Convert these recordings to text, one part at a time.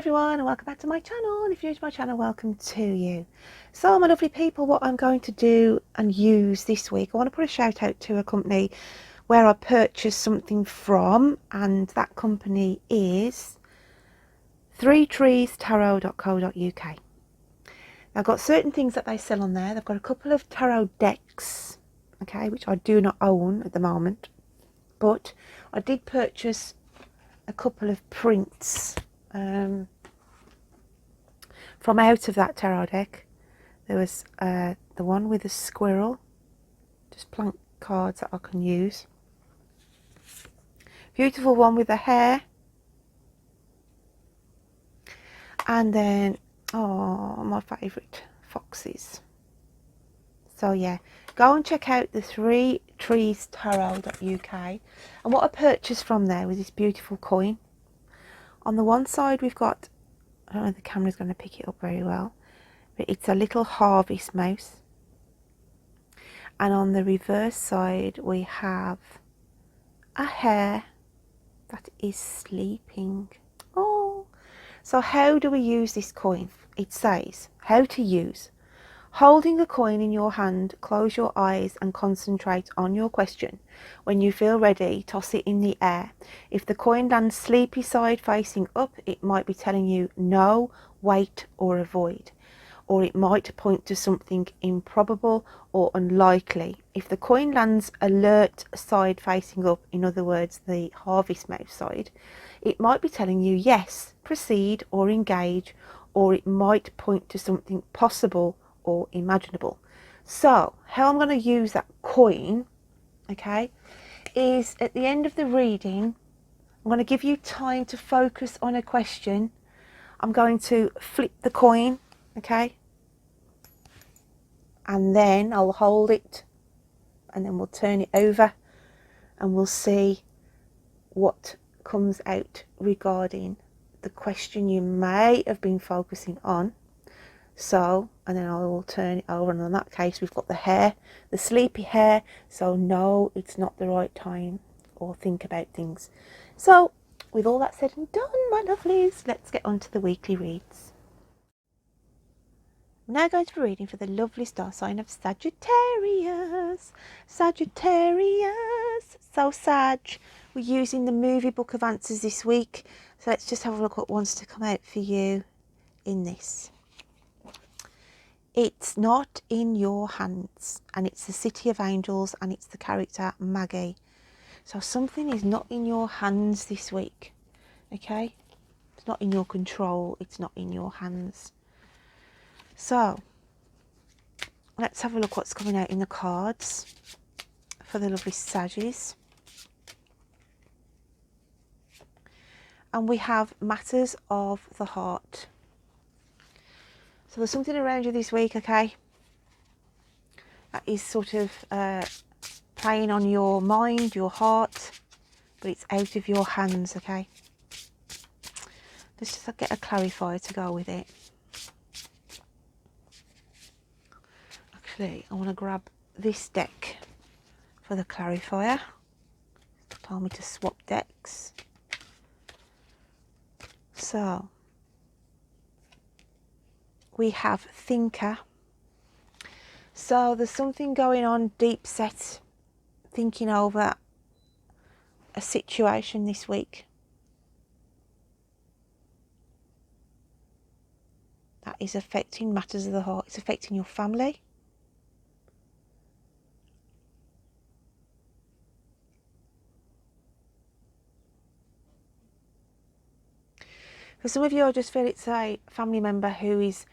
everyone, and welcome back to my channel. And if you're new to my channel, welcome to you. So my lovely people, what I'm going to do and use this week, I want to put a shout out to a company where I purchased something from, and that company is 3treestarot.co.uk. I've got certain things that they sell on there. They've got a couple of tarot decks, okay, which I do not own at the moment, but I did purchase a couple of prints from out of that tarot deck. There was the one with a squirrel, just blank cards that I can use. Beautiful one with the hair, and then my favourite, foxes. So yeah, go and check out the 3treestarot.uk. And what I purchased from there was this beautiful coin. On the one side we've got, I don't know if the camera's going to pick it up very well, but it's a little harvest mouse. And on the reverse side we have a hare that is sleeping. Oh, so how do we use this coin? It says how to use. Holding the coin in your hand, close your eyes and concentrate on your question. When you feel ready, toss it in the air. If the coin lands sleepy side facing up, it might be telling you no, wait or avoid. Or it might point to something improbable or unlikely. If the coin lands alert side facing up, in other words the harvest mouse side, it might be telling you yes, proceed or engage, or it might point to something possible or imaginable. So how I'm going to use that coin, okay, is at the end of the reading I'm going to give you time to focus on a question. I'm going to flip the coin, okay, and then I'll hold it and then we'll turn it over and we'll see what comes out regarding the question you may have been focusing on. So, and then I will turn it over, and in that case we've got the hare, the sleepy hare, so no, it's not the right time, or think about things. So with all that said and done, my lovelies, let's get on to the weekly reads. I'm now going to be reading for the lovely star sign of Sagittarius. Sagittarius. So Sag, we're using the movie book of answers this week, so let's just have a look at what wants to come out for you in this. It's not in your hands, and it's the City of Angels, and it's the character Maggie. So something is not in your hands this week, okay? It's not in your control, it's not in your hands. So let's have a look what's coming out in the cards for the lovely Saggies. And we have matters of the heart. So there's something around you this week, okay, that is sort of playing on your mind, your heart, but it's out of your hands, okay. Let's just get a clarifier to go with it. Actually, I want to grab this deck for the clarifier. They told me to swap decks. So we have thinker. So there's something going on, deep set, thinking over a situation this week. That is affecting matters of the heart. It's affecting your family. For some of you, I just feel it's a family member who is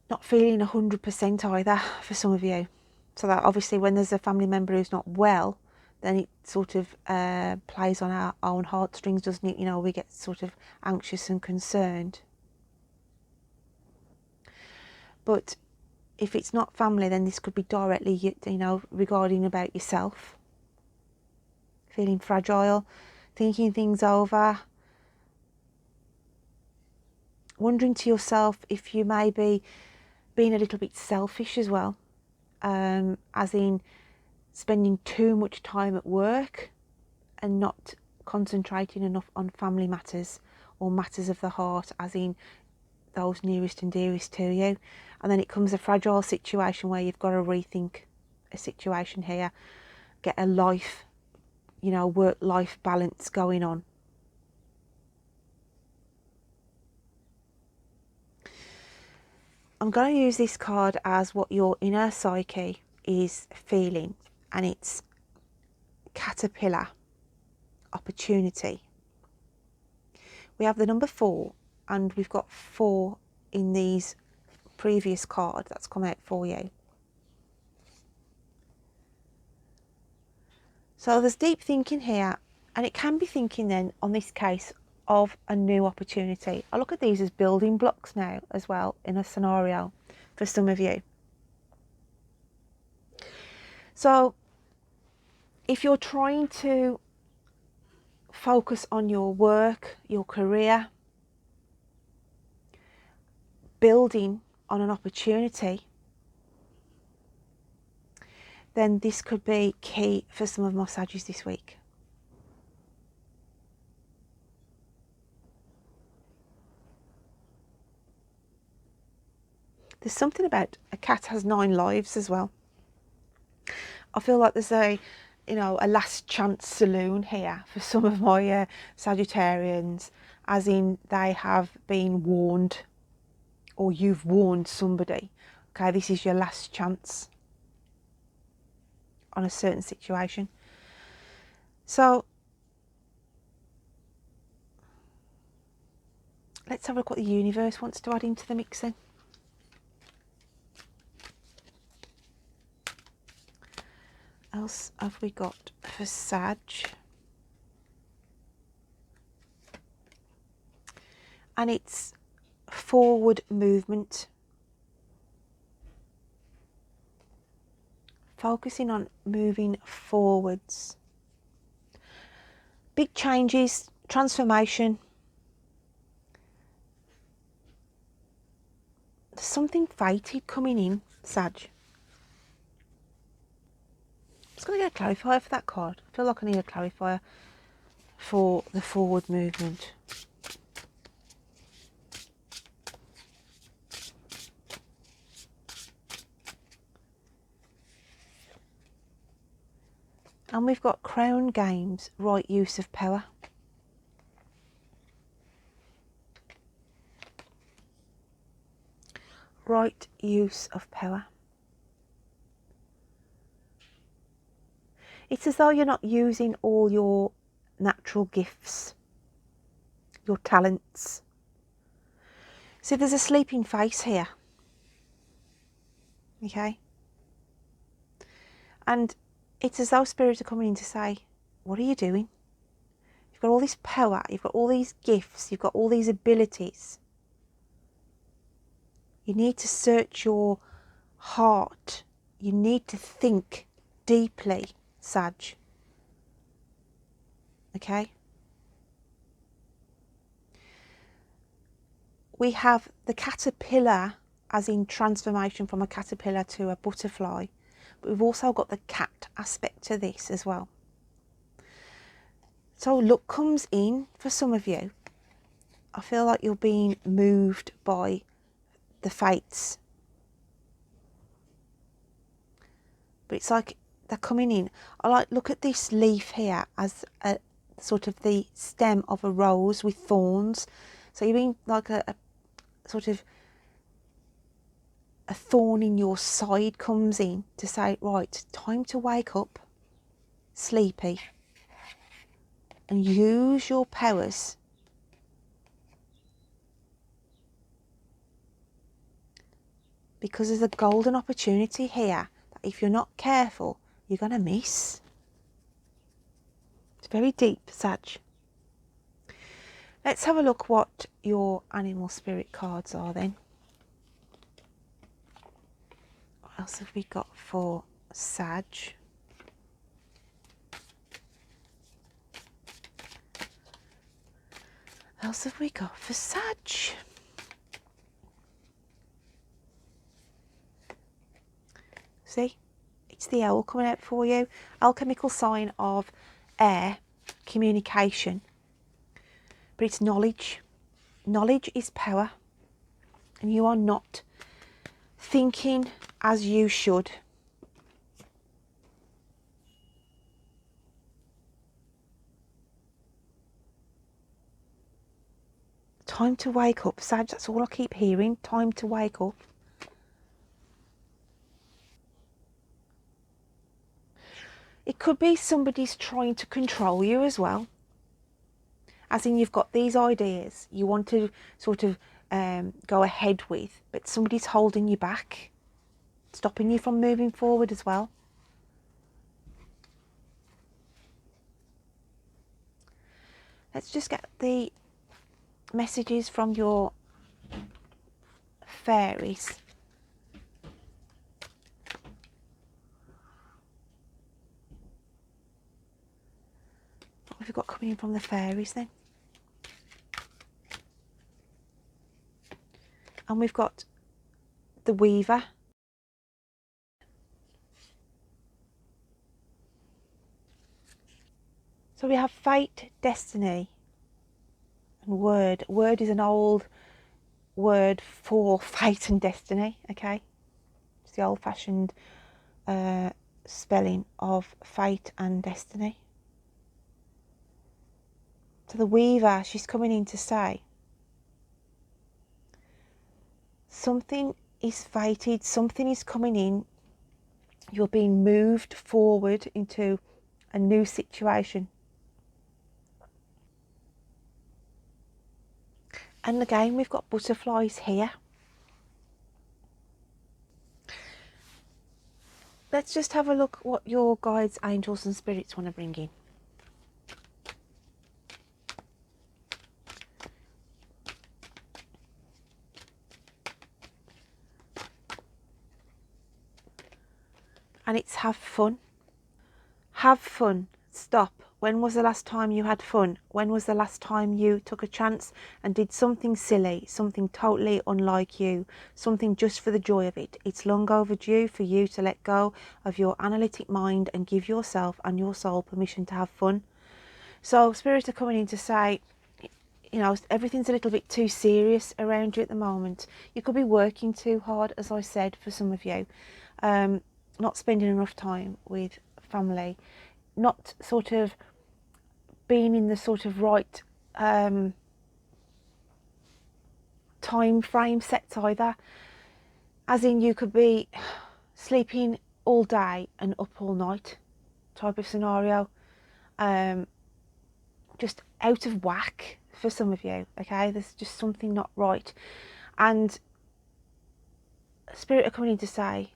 not feeling 100% either, for some of you. So that obviously when there's a family member who's not well, then it sort of plays on our own heartstrings, doesn't it? You know, we get sort of anxious and concerned. But if it's not family, then this could be directly, you know, regarding about yourself. Feeling fragile, thinking things over, wondering to yourself if you may be being a little bit selfish as well, as in spending too much time at work and not concentrating enough on family matters, or matters of the heart, as in those nearest and dearest to you. And then it comes a fragile situation where you've got to rethink a situation here, get a life, you know, work-life balance going on. I'm going to use this card as what your inner psyche is feeling, and it's caterpillar, opportunity. We have the number 4, and we've got 4 in these previous card that's come out for you. So there's deep thinking here, and it can be thinking then on this case of a new opportunity. I look at these as building blocks now as well in a scenario for some of you. So if you're trying to focus on your work, your career, building on an opportunity, then this could be key for some of my Saggies this week. There's something about a cat has 9 lives as well. I feel like there's a, you know, a last chance saloon here for some of my Sagittarians, as in they have been warned, or you've warned somebody. Okay, this is your last chance on a certain situation. So let's have a look what the universe wants to add into the mix then. Else have we got for Sag? And it's forward movement. Focusing on moving forwards. Big changes, transformation. There's something fated coming in, Sag. I'm just going to get a clarifier for that card. I feel like I need a clarifier for the forward movement. And we've got Crown Games, right use of power. Right use of power. It's as though you're not using all your natural gifts, your talents. See, there's a sleeping face here. Okay? And it's as though spirits are coming in to say, what are you doing? You've got all this power, you've got all these gifts, you've got all these abilities. You need to search your heart. You need to think deeply, Sag. Okay? We have the caterpillar, as in transformation from a caterpillar to a butterfly. But we've also got the cat aspect to this as well. So luck comes in for some of you. I feel like you're being moved by the fates. But it's like they're coming in. I like, look at this leaf here as a sort of the stem of a rose with thorns. So you're being like a sort of a thorn in your side comes in to say, right, time to wake up, sleepy, and use your powers. Because there's a golden opportunity here that if you're not careful, you're going to miss. It's very deep, Sag. Let's have a look what your animal spirit cards are then. What else have we got for Sag? What else have we got for Sag? See, it's the owl coming out for you. Alchemical sign of air, communication. But it's knowledge. knowledge is power, and you are not thinking as you should. Time to wake up, Sag. That's all I keep hearing. Time to wake up. It could be somebody's trying to control you as well. As in, you've got these ideas you want to sort of go ahead with, but somebody's holding you back, stopping you from moving forward as well. Let's just get the messages from your fairies. What have we got coming in from the fairies then? And we've got the Weaver. So we have fate, destiny, and word. Word is an old word for fate and destiny, okay? It's the old-fashioned spelling of fate and destiny. So the Weaver, she's coming in to say something is fated, something is coming in, you're being moved forward into a new situation. And again, we've got butterflies here. Let's just have a look what your guides, angels and spirits want to bring in. And it's have fun. Have fun. Stop. When was the last time you had fun? When was the last time you took a chance and did something silly, something totally unlike you, something just for the joy of it? It's long overdue for you to let go of your analytic mind and give yourself and your soul permission to have fun. So spirits are coming in to say, you know, everything's a little bit too serious around you at the moment. You could be working too hard, as I said, for some of you. Not spending enough time with family. Not sort of being in the sort of right time frame sets either. As in, you could be sleeping all day and up all night type of scenario. Just out of whack for some of you, okay? There's just something not right. And spirit are coming in to say,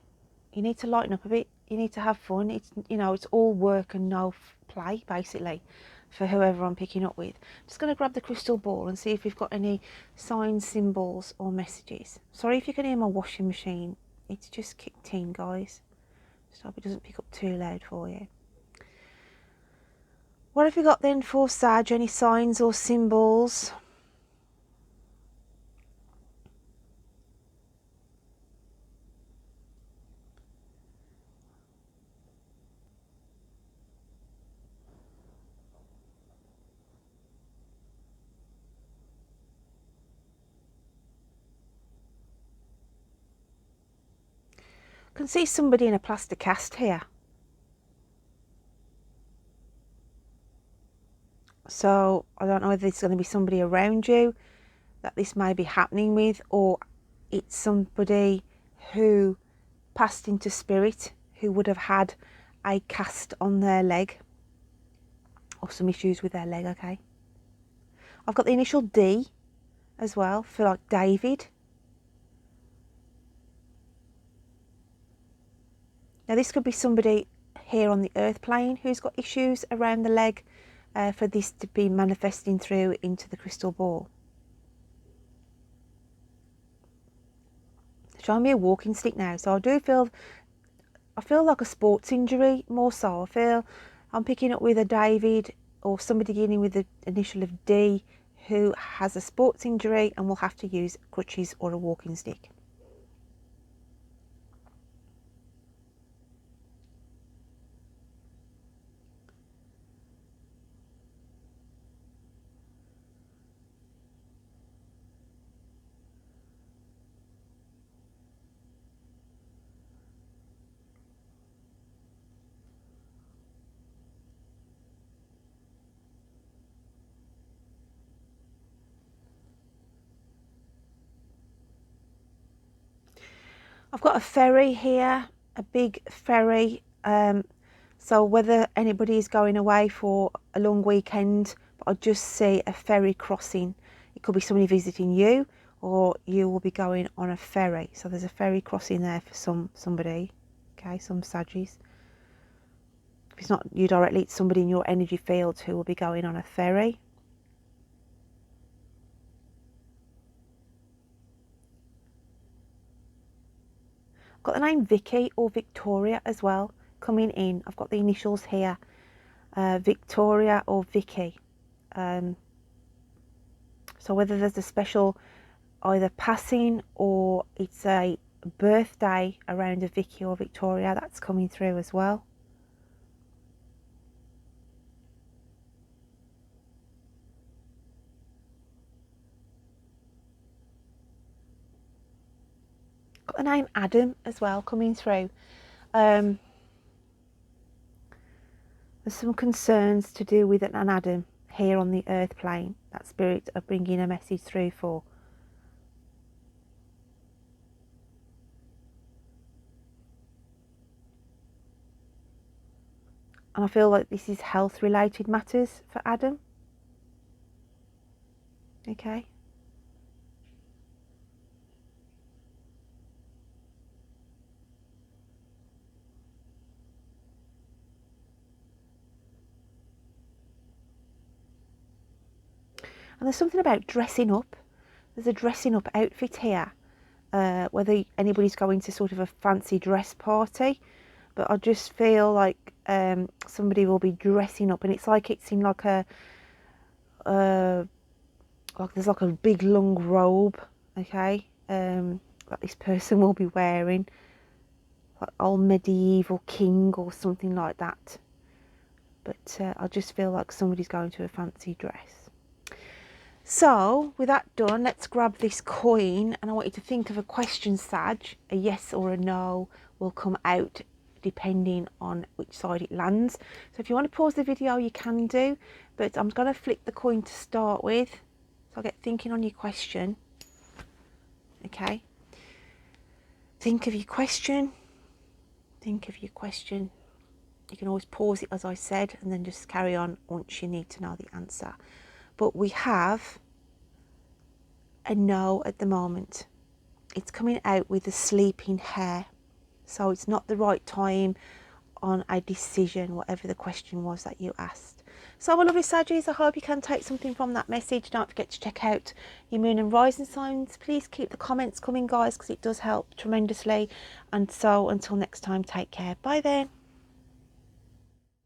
you need to lighten up a bit. You need to have fun. It's, you know, it's all work and no play, basically, for whoever I'm picking up with. I'm just going to grab the crystal ball and see if we've got any signs, symbols or messages. Sorry if you can hear my washing machine. It's just kicked in, guys. Just hope it doesn't pick up too loud for you. What have we got then for Sag? Any signs or symbols? I can see somebody in a plaster cast here. So I don't know whether it's going to be somebody around you that this may be happening with, or it's somebody who passed into spirit who would have had a cast on their leg or some issues with their leg, okay? I've got the initial D as well for like David. Now this could be somebody here on the earth plane who's got issues around the leg for this to be manifesting through into the crystal ball. Showing me a walking stick now, so I feel like a sports injury more so. I feel I'm picking up with a David or somebody beginning with the initial of D who has a sports injury and will have to use crutches or a walking stick. I've got a ferry here, a big ferry. So whether anybody is going away for a long weekend, but I just see a ferry crossing. It could be somebody visiting you, or you will be going on a ferry. So there's a ferry crossing there for somebody, okay, some Saggies. If it's not you directly, it's somebody in your energy field who will be going on a ferry. I've got the name Vicky or Victoria as well coming in. I've got the initials here, Victoria or Vicky. So whether there's a special either passing or it's a birthday around a Vicky or Victoria, that's coming through as well. Got the name Adam as well coming through. There's some concerns to do with an Adam here on the earth plane that spirits are bringing a message through for. And I feel like this is health related matters for Adam. Okay. And there's something about dressing up. There's a dressing up outfit here. Whether anybody's going to sort of a fancy dress party, but I just feel like somebody will be dressing up, and it's like it's in like a like there's like a big long robe, okay, that this person will be wearing, like old medieval king or something like that. But I just feel like somebody's going to a fancy dress. So with that done, let's grab this coin, and I want you to think of a question, Sag. A yes or a no will come out depending on which side it lands. So if you want to pause the video, you can do, but I'm going to flip the coin to start with. So I'll get thinking on your question. Okay. Think of your question. Think of your question. You can always pause it, as I said, and then just carry on once you need to know the answer. But we have a no at the moment. It's coming out with a sleeping hare. So it's not the right time on a decision, whatever the question was that you asked. So my lovely Saggies, I hope you can take something from that message. Don't forget to check out your moon and rising signs. Please keep the comments coming, guys, because it does help tremendously. And so until next time, take care. Bye then.